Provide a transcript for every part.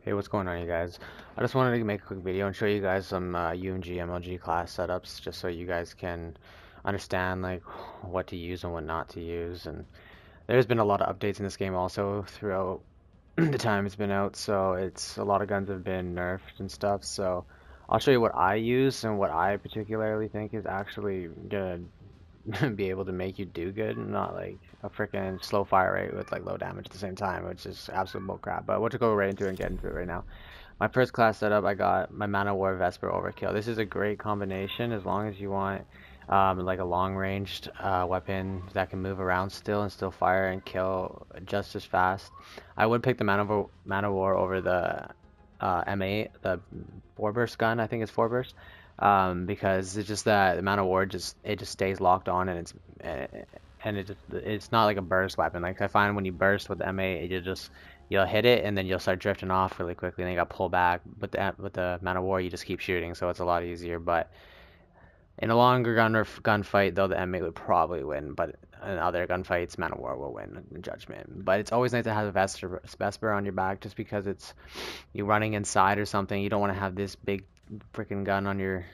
Hey, what's going on, you guys? I just wanted to make a quick video and show you guys some UMG MLG class setups, just so you guys can understand like what to use and what not to use. And there's been a lot of updates in this game also throughout the time it's been out, so it's a lot of guns have been nerfed and stuff. So I'll show you what I use and what I particularly think is actually gonna be able to make you do good, and not like a freaking slow fire rate with like low damage at the same time, which is absolute bull crap. But we'll just go right into it and get into it right now. My first class setup, I got my Man of War Vesper Overkill. This is a great combination as long as you want like a long-ranged weapon that can move around still and still fire and kill just as fast. I would pick the Man of War over the M8, the 4-burst gun. I think it's 4-burst, because it's just that the Man of War just stays locked on, and it's not like a burst weapon. Like I find when you burst with the M8, you'll hit it and then you'll start drifting off really quickly, and then you got to pull back. But with the Man of War, you just keep shooting, so it's a lot easier. But in a longer gunfight, though, the M8 would probably win. But in other gunfights, Man of War will win in Judgment. But it's always nice to have a Vesper on your back, just because it's you running inside or something. You don't want to have this big freaking gun on your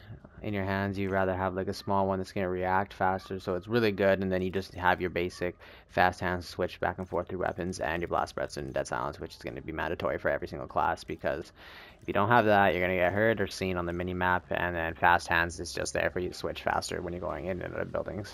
in your hands. You rather have like a small one that's gonna react faster, so it's really good. And then you just have your basic fast hands switch back and forth through weapons, and your blast breaths and dead silence, which is gonna be mandatory for every single class, because if you don't have that, you're gonna get hurt or seen on the mini map. And then fast hands is just there for you to switch faster when you're going in and out of buildings.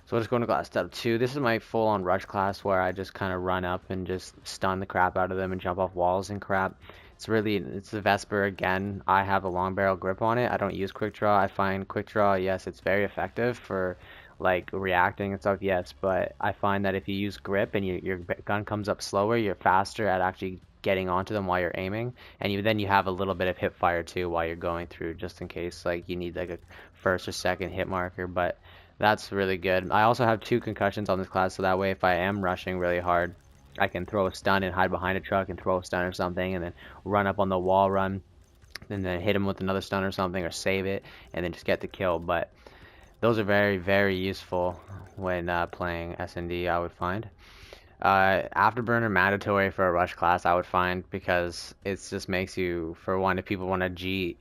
So we'll just go into class step 2. This is my full-on rush class, where I just kind of run up and just stun the crap out of them and jump off walls and crap. It's the Vesper again. I have a long barrel grip on it. I don't use quick draw. I find quick draw, yes, it's very effective for like reacting and stuff, yes, but I find that if you use grip and your gun comes up slower, you're faster at actually getting onto them while you're aiming, and then you have a little bit of hip fire too while you're going through, just in case like you need like a first or second hit marker. But that's really good. I also have 2 concussions on this class, so that way if I am rushing really hard, I can throw a stun and hide behind a truck and throw a stun or something, and then run up on the wall run, and then hit him with another stun or something, or save it, and then just get the kill. But those are very, very useful when playing S&D, I would find. Afterburner mandatory for a rush class, I would find, because it just makes you, for one, if people want to G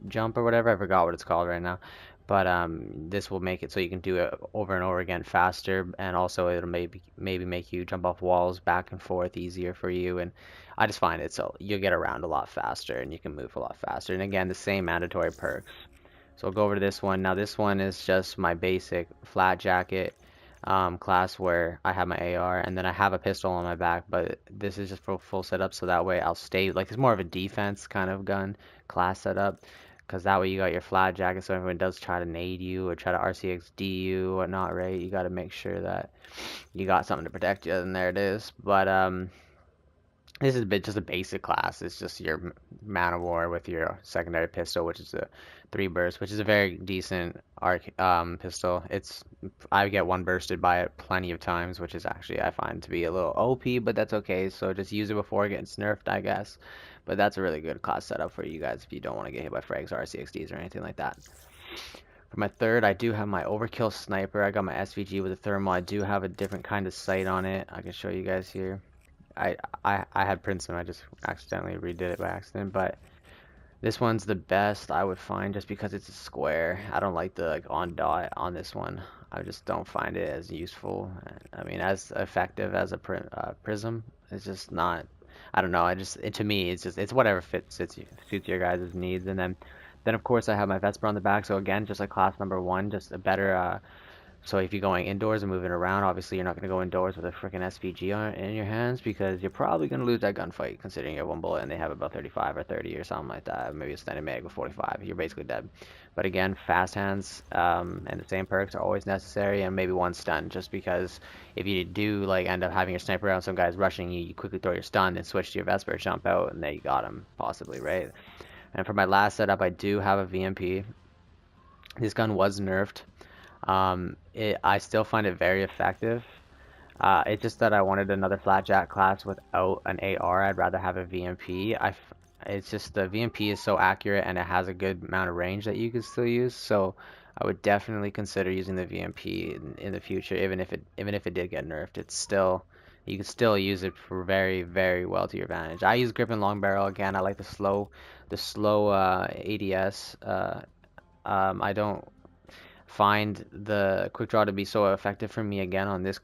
jump or whatever, I forgot what it's called right now. But this will make it so you can do it over and over again faster, and also it'll maybe make you jump off walls back and forth easier for you. And I just find it so you'll get around a lot faster and you can move a lot faster. And again, the same mandatory perks. So I'll go over to this one. Now this one is just my basic flat jacket class, where I have my AR and then I have a pistol on my back, but this is just for full setup, so that way I'll stay like it's more of a defense kind of gun class setup, because that way you got your flat jacket, so if anyone does try to nade you or try to RCXD you or whatnot, right, you got to make sure that you got something to protect you, and there it is. But this is a bit just a basic class. It's just your Man of War with your secondary pistol, which is a 3-burst, which is a very decent arc pistol. I get 1-bursted by it plenty of times, which is actually I find to be a little OP, but that's okay. So just use it before getting nerfed, I guess. But that's a really good class setup for you guys if you don't want to get hit by frags or RCXDs or anything like that. For my third, I do have my Overkill Sniper. I got my SVG with a thermal. I do have a different kind of sight on it. I can show you guys here. I I had Princeton. I just accidentally redid it by accident, but this one's the best I would find, just because it's a square. I don't like the like on dot on this one. I just don't find it as useful. I mean, as effective as a prism. It's just not. I don't know. To me, it's whatever suits your guys' needs. And then of course I have my Vesper on the back. So again, just like class number 1, just a better so if you're going indoors and moving around, obviously you're not going to go indoors with a freaking SVG in your hands, because you're probably going to lose that gunfight, considering you have 1 bullet and they have about 35 or 30 or something like that. Maybe a standard mag with 45. You're basically dead. But again, fast hands and the same perks are always necessary, and maybe 1 stun, just because if you do like end up having your sniper out, some guy's rushing you, you quickly throw your stun and switch to your Vesper, jump out, and there you got him, possibly, right? And for my last setup, I do have a VMP. This gun was nerfed. I still find it very effective. It's just that I wanted another flatjack class without an AR. I'd rather have a VMP. It's just the VMP is so accurate and it has a good amount of range that you can still use. So I would definitely consider using the VMP in the future, even if it did get nerfed. It's still you can still use it for very, very well to your advantage. I use grip and long barrel again. I like the slow ADS. I don't find the quick draw to be so effective for me again on this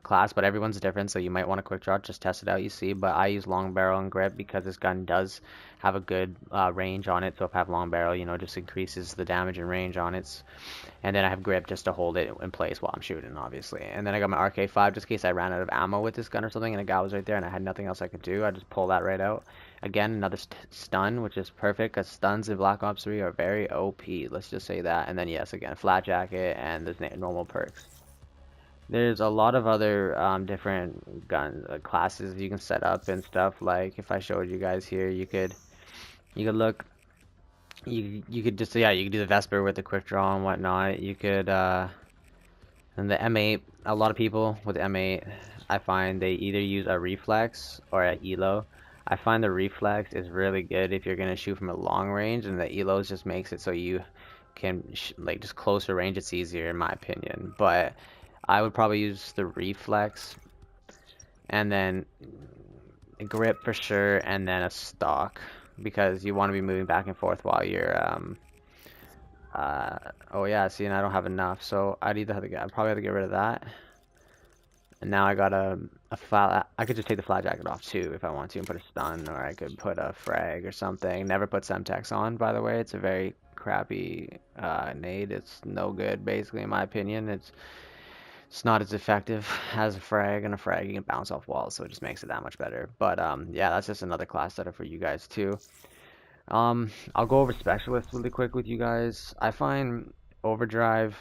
class, but everyone's different, so you might want to quick draw. Just test it out, you see. But I use long barrel and grip because this gun does have a good range on it. So if I have long barrel, just increases the damage and range on it. And then I have grip just to hold it in place while I'm shooting, obviously. And then I got my RK5 just in case I ran out of ammo with this gun or something and a guy was right there and I had nothing else I could do. I just pull that right out. Again, another stun, which is perfect because stuns in Black Ops 3 are very OP. Let's just say that. And then, yes, again, flat jacket and there's normal perks. There's a lot of other different gun classes you can set up and stuff. Like if I showed you guys here, you could look. You could just, yeah, you could do the Vesper with the quick draw and whatnot. You could and the M8, a lot of people with M8, I find they either use a reflex or a elo. I find the reflex is really good if you're gonna shoot from a long range, and the elos just makes it so you can like just closer range. It's easier in my opinion, but I would probably use the reflex and then a grip for sure, and then a stock because you want to be moving back and forth while you're oh yeah, see, and I don't have enough, so I'd probably have to get rid of that. And now I got a flat. I could just take the flat jacket off too if I want to and put a stun, or I could put a frag or something. Never put Semtex on, by the way. It's a very crappy nade. It's no good, basically, in my opinion. It's not as effective as a frag, and a frag you can bounce off walls, so it just makes it that much better. But yeah, that's just another class setup for you guys too. I'll go over specialists really quick with you guys. I find overdrive,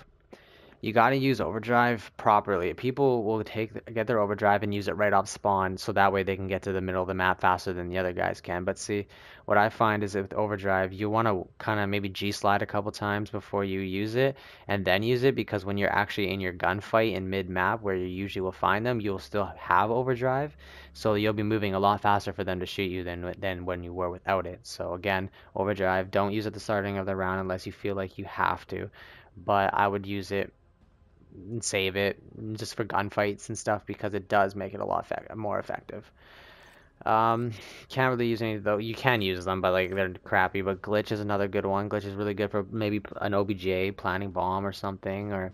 you got to use overdrive properly. People will get their overdrive and use it right off spawn, so that way they can get to the middle of the map faster than the other guys can. But see, what I find is that with overdrive, you want to kind of maybe G slide a couple times before you use it, and then use it, because when you're actually in your gunfight in mid map where you usually will find them, you'll still have overdrive, so you'll be moving a lot faster for them to shoot you than when you were without it. So again, overdrive, don't use it at the starting of the round unless you feel like you have to, but I would use it and save it just for gunfights and stuff because it does make it a lot more effective. Um, can't really use any though. You can use them, but like they're crappy. But glitch is another good one. Glitch is really good for maybe an OBJ planting bomb or something, or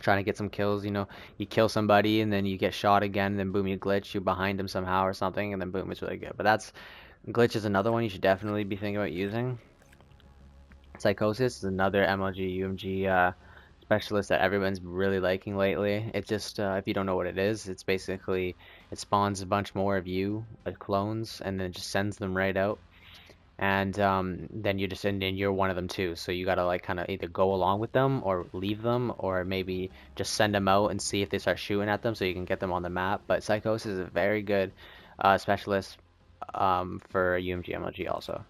trying to get some kills. You kill somebody and then you get shot again, and then boom, you glitch. You behind him somehow or something, and then boom, it's really good. But glitch is another one you should definitely be thinking about using. Psychosis is another MLG UMG specialist that everyone's really liking lately. It's just if you don't know what it is, it's basically it spawns a bunch more of you clones and then it just sends them right out. And then you're one of them too. So you gotta like kind of either go along with them or leave them, or maybe just send them out and see if they start shooting at them so you can get them on the map. But Psychosis is a very good specialist for UMG MLG also.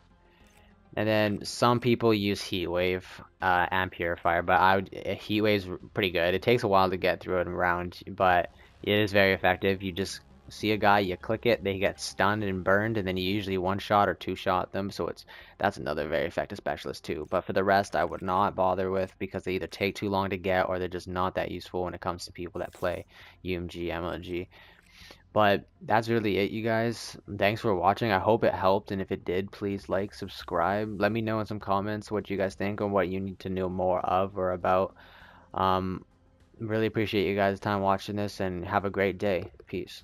And then some people use Heat Wave and Purifier, but Heat Wave's pretty good. It takes a while to get through it around, but it is very effective. You just see a guy, you click it, they get stunned and burned, and then you usually one shot or two shot them. So that's another very effective specialist too. But for the rest, I would not bother with because they either take too long to get or they're just not that useful when it comes to people that play UMG, MLG. But that's really it, you guys. Thanks for watching. I hope it helped, and if it did, please like, subscribe. Let me know in some comments what you guys think and what you need to know more of or about. Um, really appreciate you guys' time watching this, and have a great day. Peace.